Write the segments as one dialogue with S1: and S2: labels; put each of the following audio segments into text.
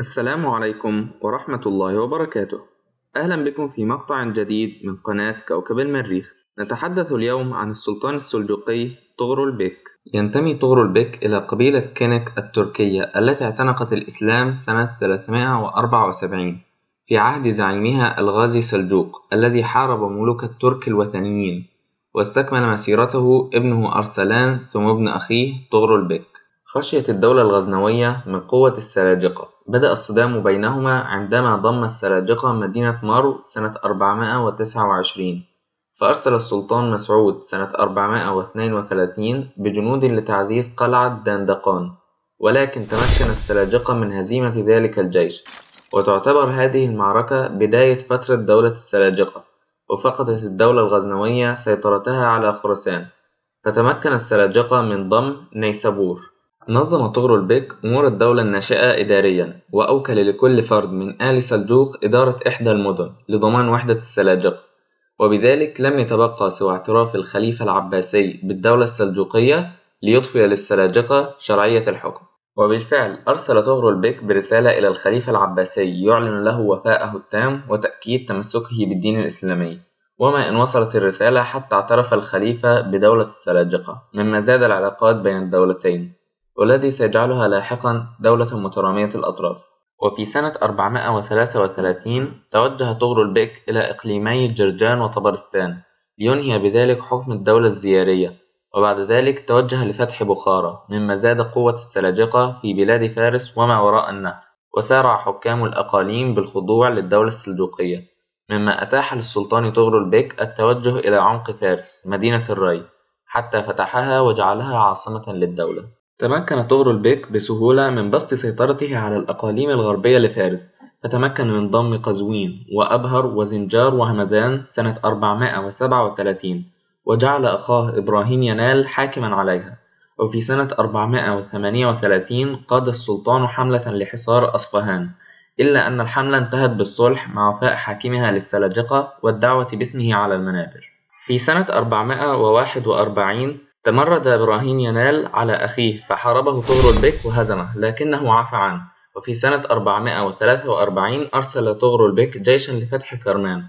S1: السلام عليكم ورحمة الله وبركاته. أهلا بكم في مقطع جديد من قناة كوكب المريخ. نتحدث اليوم عن السلطان السلجوقي طغرل بيك. ينتمي طغرل بيك إلى قبيلة كينيك التركية التي اعتنقت الإسلام سنة 374 في عهد زعيمها الغازي سلجوق الذي حارب ملوك الترك الوثنيين، واستكمل مسيرته ابنه أرسلان ثم ابن أخيه طغرل بيك. خشيت الدولة الغزنوية من قوة السلاجقة. بدأ الصدام بينهما عندما ضم السلاجقة مدينة مرو سنة 429، فأرسل السلطان مسعود سنة 432 بجنود لتعزيز قلعة دندقان، ولكن تمكن السلاجقة من هزيمة ذلك الجيش، وتعتبر هذه المعركة بداية فترة دولة السلاجقة. وفقدت الدولة الغزنوية سيطرتها على خراسان، فتمكن السلاجقة من ضم نيسابور. نظم طغرل بيك أمور الدولة الناشئة إداريًا، وأوكل لكل فرد من آل سلجوق إدارة إحدى المدن لضمان وحدة السلاجقة، وبذلك لم يتبقى سوى اعتراف الخليفة العباسي بالدولة السلجوقية ليضفي للسلاجقة شرعية الحكم. وبالفعل أرسل طغرل بيك برسالة إلى الخليفة العباسي يعلن له وفاءه التام وتأكيد تمسكه بالدين الإسلامي، وما إن وصلت الرسالة حتى اعترف الخليفة بدولة السلاجقة، مما زاد العلاقات بين الدولتين، والذي سيجعلها لاحقا دولة مترامية الأطراف. وفي سنة 433 توجه طغرل بيك إلى إقليمي جرجان وطبرستان لينهي بذلك حكم الدولة الزيارية، وبعد ذلك توجه لفتح بخارى، مما زاد قوة السلاجقة في بلاد فارس وما وراء النهر. وسارع حكام الأقاليم بالخضوع للدولة السلجوقية، مما أتاح للسلطان طغرل بيك التوجه إلى عمق فارس مدينة الري حتى فتحها وجعلها عاصمة للدولة. تمكن طغرل بيك بسهولة من بسط سيطرته على الأقاليم الغربية لفارس، فتمكن من ضم قزوين وأبهر وزنجار وهمدان سنة 437، وجعل أخاه إبراهيم ينال حاكما عليها. وفي سنة 438 قاد السلطان حملة لحصار أصفهان، إلا أن الحملة انتهت بالصلح مع وفاء حاكمها للسلاجقة والدعوة باسمه على المنابر. في سنة 441 تمرد إبراهيم ينال على أخيه فحاربه طغرل بيك وهزمه، لكنه عفى عنه. وفي سنة 443 أرسل طغرل بيك جيشا لفتح كرمان،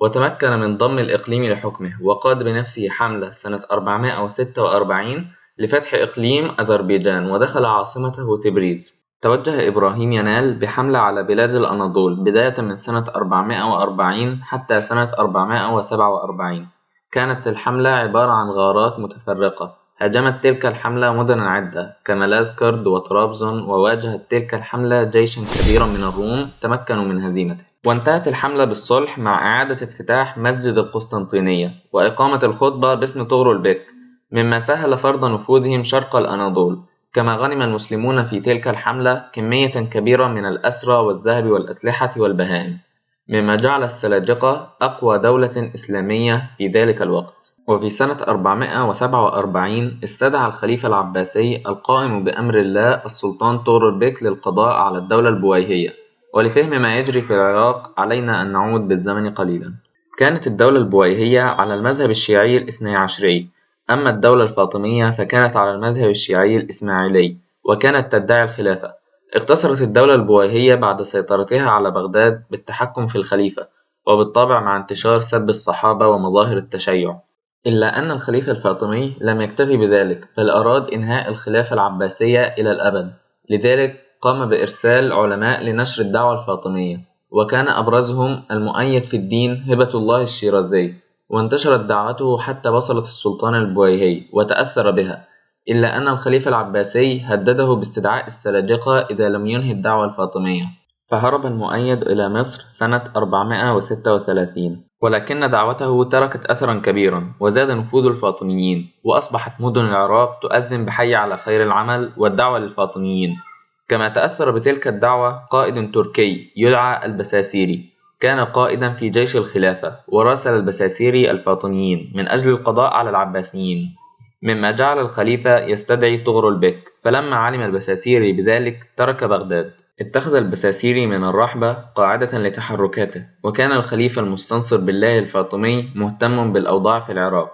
S1: وتمكن من ضم الإقليم لحكمه، وقاد بنفسه حملة سنة 446 لفتح إقليم أذربيجان، ودخل عاصمته تبريز. توجه إبراهيم ينال بحملة على بلاد الأناضول بداية من سنة 440 حتى سنة 447. كانت الحملة عبارة عن غارات متفرقة. هاجمت تلك الحملة مدنا عدة كملاذ كرد وطرابزون، وواجهت تلك الحملة جيشا كبيرا من الروم تمكنوا من هزيمته. وانتهت الحملة بالصلح مع إعادة افتتاح مسجد القسطنطينية وإقامة الخطبة باسم طغرل بيك، مما سهل فرض نفوذهم شرق الأناضول. كما غنم المسلمون في تلك الحملة كمية كبيرة من الأسرى والذهب والأسلحة والبهائم، مما جعل السلاجقة أقوى دولة إسلامية في ذلك الوقت. وفي سنة 447 استدعى الخليفة العباسي القائم بأمر الله السلطان طغرل بيك للقضاء على الدولة البويهية. ولفهم ما يجري في العراق علينا أن نعود بالزمن قليلا. كانت الدولة البويهية على المذهب الشيعي الاثني عشري، أما الدولة الفاطمية فكانت على المذهب الشيعي الإسماعيلي، وكانت تدعي الخلافة. اقتصرت الدولة البويهية بعد سيطرتها على بغداد بالتحكم في الخليفة، وبالطبع مع انتشار سب الصحابة ومظاهر التشيع. إلا أن الخليفة الفاطمي لم يكتفي بذلك، بل أراد إنهاء الخلافة العباسية إلى الأبد. لذلك قام بإرسال علماء لنشر الدعوة الفاطمية، وكان أبرزهم المؤيد في الدين هبة الله الشيرازي، وانتشرت دعوته حتى وصلت السلطان البويهي وتأثر بها. إلا أن الخليفة العباسي هدده باستدعاء السلاجقة إذا لم ينهي الدعوة الفاطمية، فهرب المؤيد إلى مصر سنة 436. ولكن دعوته تركت أثرا كبيرا، وزاد نفوذ الفاطميين، وأصبحت مدن العراق تؤذن بحي على خير العمل والدعوة للفاطميين. كما تأثر بتلك الدعوة قائد تركي يدعى البساسيري، كان قائدا في جيش الخلافة، وراسل البساسيري الفاطميين من أجل القضاء على العباسيين، مما جعل الخليفة يستدعي طغرل بيك. فلما علم البساسيري بذلك ترك بغداد. اتخذ البساسيري من الرحبة قاعدة لتحركاته، وكان الخليفة المستنصر بالله الفاطمي مهتم بالأوضاع في العراق،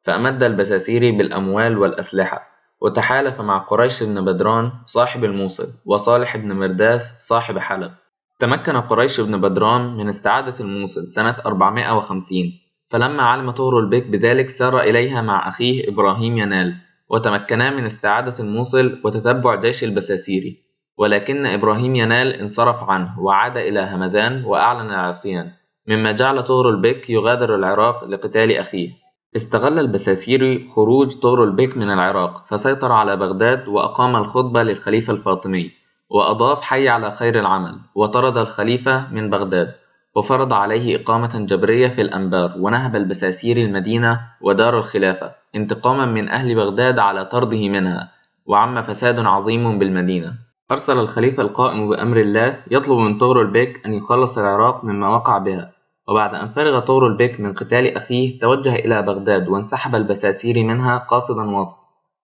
S1: فأمد البساسيري بالأموال والأسلحة، وتحالف مع قريش بن بدران صاحب الموصل وصالح بن مرداس صاحب حلب. تمكن قريش بن بدران من استعادة الموصل سنة 450، فلما علم طغرل بيك بذلك سار إليها مع أخيه إبراهيم ينال، وتمكنا من استعادة الموصل وتتبع جيش البساسيري، ولكن إبراهيم ينال انصرف عنه وعاد إلى همدان وأعلن العصيان، مما جعل طغرل بيك يغادر العراق لقتال أخيه. استغل البساسيري خروج طغرل بيك من العراق فسيطر على بغداد وأقام الخطبة للخليفة الفاطمي، وأضاف حي على خير العمل، وطرد الخليفة من بغداد وفرض عليه إقامة جبرية في الأنبار، ونهب البساسيري المدينة ودار الخلافة انتقاما من أهل بغداد على طرده منها، وعم فساد عظيم بالمدينة. أرسل الخليفة القائم بأمر الله يطلب من طغرل بيك أن يخلص العراق مما وقع بها، وبعد أن فرغ طغرل بيك من قتال أخيه توجه إلى بغداد، وانسحب البساسيري منها قاصدا وسط،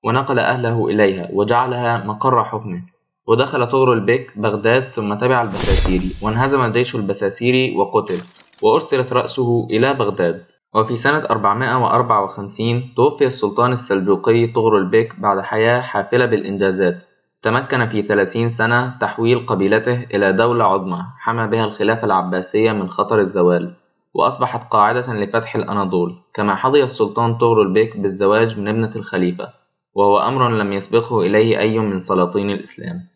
S1: ونقل أهله إليها وجعلها مقر حكمه. ودخل طغرل بيك بغداد ثم تبع البساسيري، وانهزم الجيش البساسيري وقتل، وأرسلت رأسه إلى بغداد. وفي سنة 454 توفي السلطان السلجوقي طغرل بيك بعد حياة حافلة بالإنجازات. تمكن في 30 سنة تحويل قبيلته إلى دولة عظمى حمى بها الخلافة العباسية من خطر الزوال، وأصبحت قاعدة لفتح الأناضول. كما حظي السلطان طغرل بيك بالزواج من ابنة الخليفة، وهو أمر لم يسبقه إليه أي من سلاطين الإسلام.